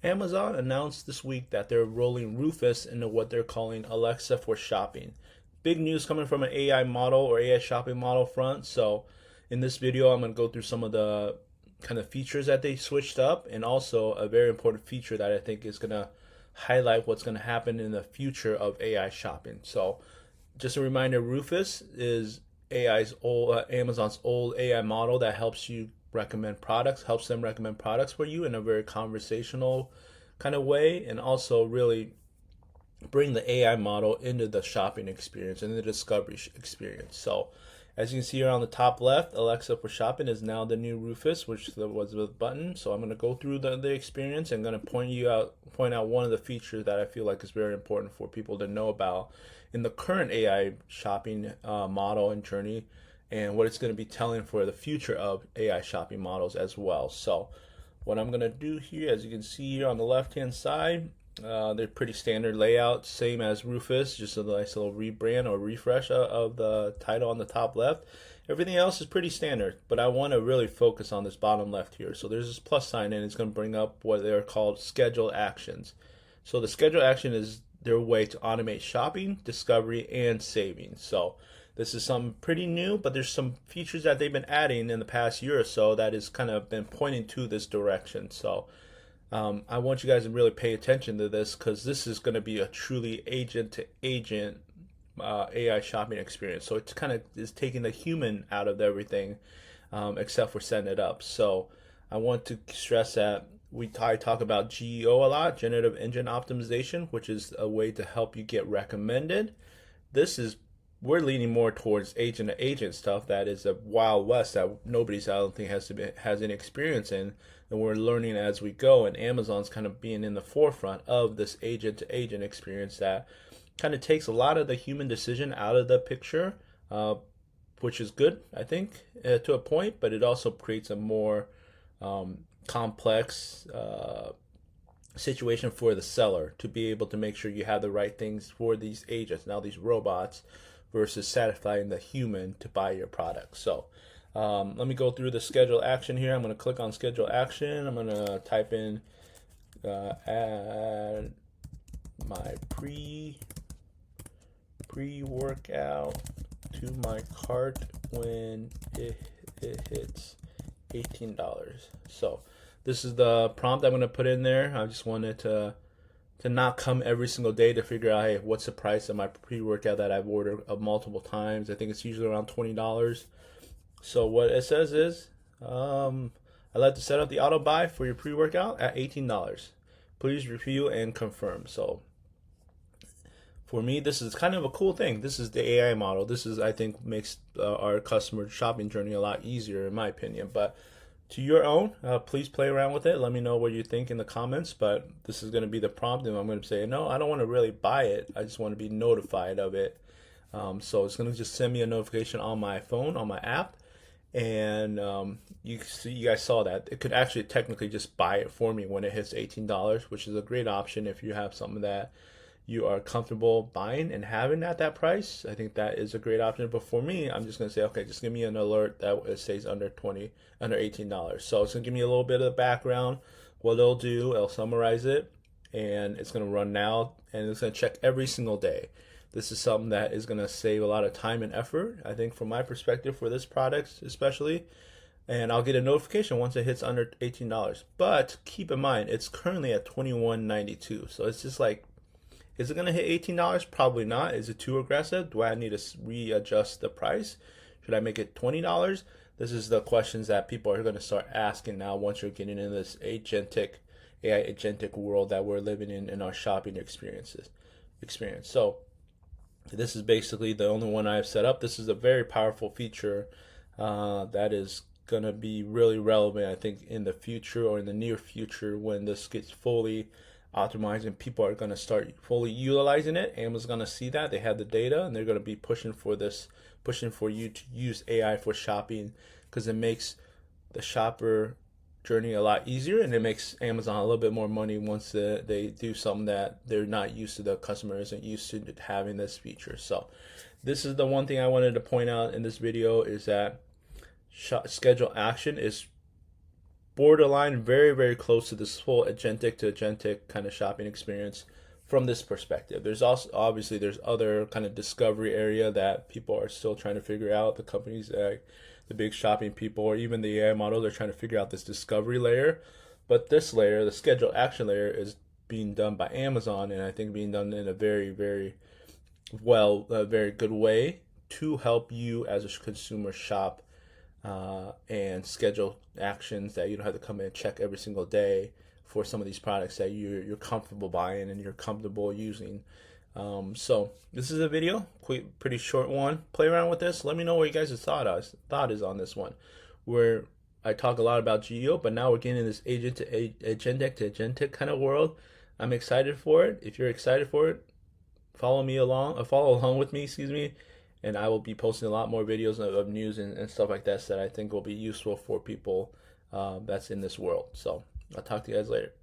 Amazon announced this week that they're rolling Rufus into what they're calling Alexa for shopping. Big news coming from an AI model or AI shopping model front. So, in this video, I'm going to go through some of the kind of features that they switched up, and also a very important feature that I think is going to highlight what's going to happen in the future of AI shopping. So, just a reminder, Rufus is Amazon's old AI model that helps you recommend products, helps them recommend products for you in a very conversational kind of way, and also really bring the AI model into the shopping experience and the discovery experience. So, as you can see here on the top left, Alexa for shopping is now the new Rufus, which was the button. So I'm going to go through the experience and going to point out one of the features that I feel like is very important for people to know about in the current AI shopping model and journey, and what it's going to be telling for the future of AI shopping models as well. So what I'm going to do here, as you can see here on the left hand side, they're pretty standard layout, same as Rufus, just a nice little rebrand or refresh of the title on the top left. Everything else is pretty standard, but I want to really focus on this bottom left here. So there's this plus sign, and it's going to bring up what they're called scheduled actions. So the scheduled action is their way to automate shopping, discovery, and saving. So this is something pretty new, but there's some features that they've been adding in the past year or so that has kind of been pointing to this direction. So I want you guys to really pay attention to this, because this is going to be a truly agent to agent AI shopping experience. So it's kind of is taking the human out of everything, except for setting it up. So I want to stress that I talk about GEO a lot, generative engine optimization, which is a way to help you get recommended. This is We're leaning more towards agent to agent stuff that is a wild west that nobody's, I don't think, has any experience in, and we're learning as we go. And Amazon's kind of being in the forefront of this agent to agent experience that kind of takes a lot of the human decision out of the picture, which is good, I think, to a point. But it also creates a more complex situation for the seller to be able to make sure you have the right things for these agents, now these robots, versus satisfying the human to buy your product. So let me go through the schedule action here. I'm going to click on schedule action. I'm going to type in add my pre-workout to my cart when it hits $18. So this is the prompt I'm going to put in there. I just wanted to not come every single day to figure out, hey, what's the price of my pre-workout that I've ordered multiple times. I think it's usually around $20. So what it says is, I'd like to set up the auto buy for your pre-workout at $18. Please review and confirm. So for me, this is kind of a cool thing. This is the AI model. This is, I think, makes our customer shopping journey a lot easier, in my opinion. But to your own, please play around with it. Let me know what you think in the comments. But this is going to be the prompt, and I'm going to say, no, I don't want to really buy it. I just want to be notified of it. So it's going to just send me a notification on my phone, on my app. And you guys saw that it could actually technically just buy it for me when it hits $18, which is a great option if you have something that you are comfortable buying and having at that price. I think that is a great option. But for me, I'm just going to say, okay, just give me an alert that it stays under $18. So it's going to give me a little bit of the background. What it'll do, it'll summarize it, and it's going to run now, and it's going to check every single day. This is something that is going to save a lot of time and effort, I think, from my perspective, for this product especially. And I'll get a notification once it hits under $18. But keep in mind, it's currently at $21.92. So it's just like, is it going to hit $18? Probably not. Is it too aggressive? Do I need to readjust the price? Should I make it $20? This is the questions that people are going to start asking now once you're getting into this AI agentic world that we're living in our shopping experience. So this is basically the only one I've set up. This is a very powerful feature that is going to be really relevant, I think, in the future, or in the near future, when this gets fully optimized and people are going to start fully utilizing it. Amazon's going to see that they have the data, and they're going to be pushing for you to use AI for shopping, because it makes the shopper journey a lot easier, and it makes Amazon a little bit more money once they do something that they're not used to, the customer isn't used to having this feature. So this is the one thing I wanted to point out in this video, is that schedule action is borderline very close to this full agentic to agentic kind of shopping experience from this perspective. There's also obviously there's other kind of discovery area that people are still trying to figure out. The companies, the big shopping people, or even the AI models are trying to figure out this discovery layer. But this layer, the schedule action layer, is being done by Amazon, and I think being done in a very very good way to help you as a consumer shop and schedule actions that you don't have to come in and check every single day for some of these products that you're comfortable buying and you're comfortable using. So this is a video, quick, pretty short one. Play around with this. Let me know what you guys' thought is on this one. Where I talk a lot about geo, but now we're getting in this agentic to agentic kind of world. I'm excited for it. If you're excited for it, follow along with me, excuse me, and I will be posting a lot more videos of news and stuff like that I think will be useful for people that's in this world. So I'll talk to you guys later.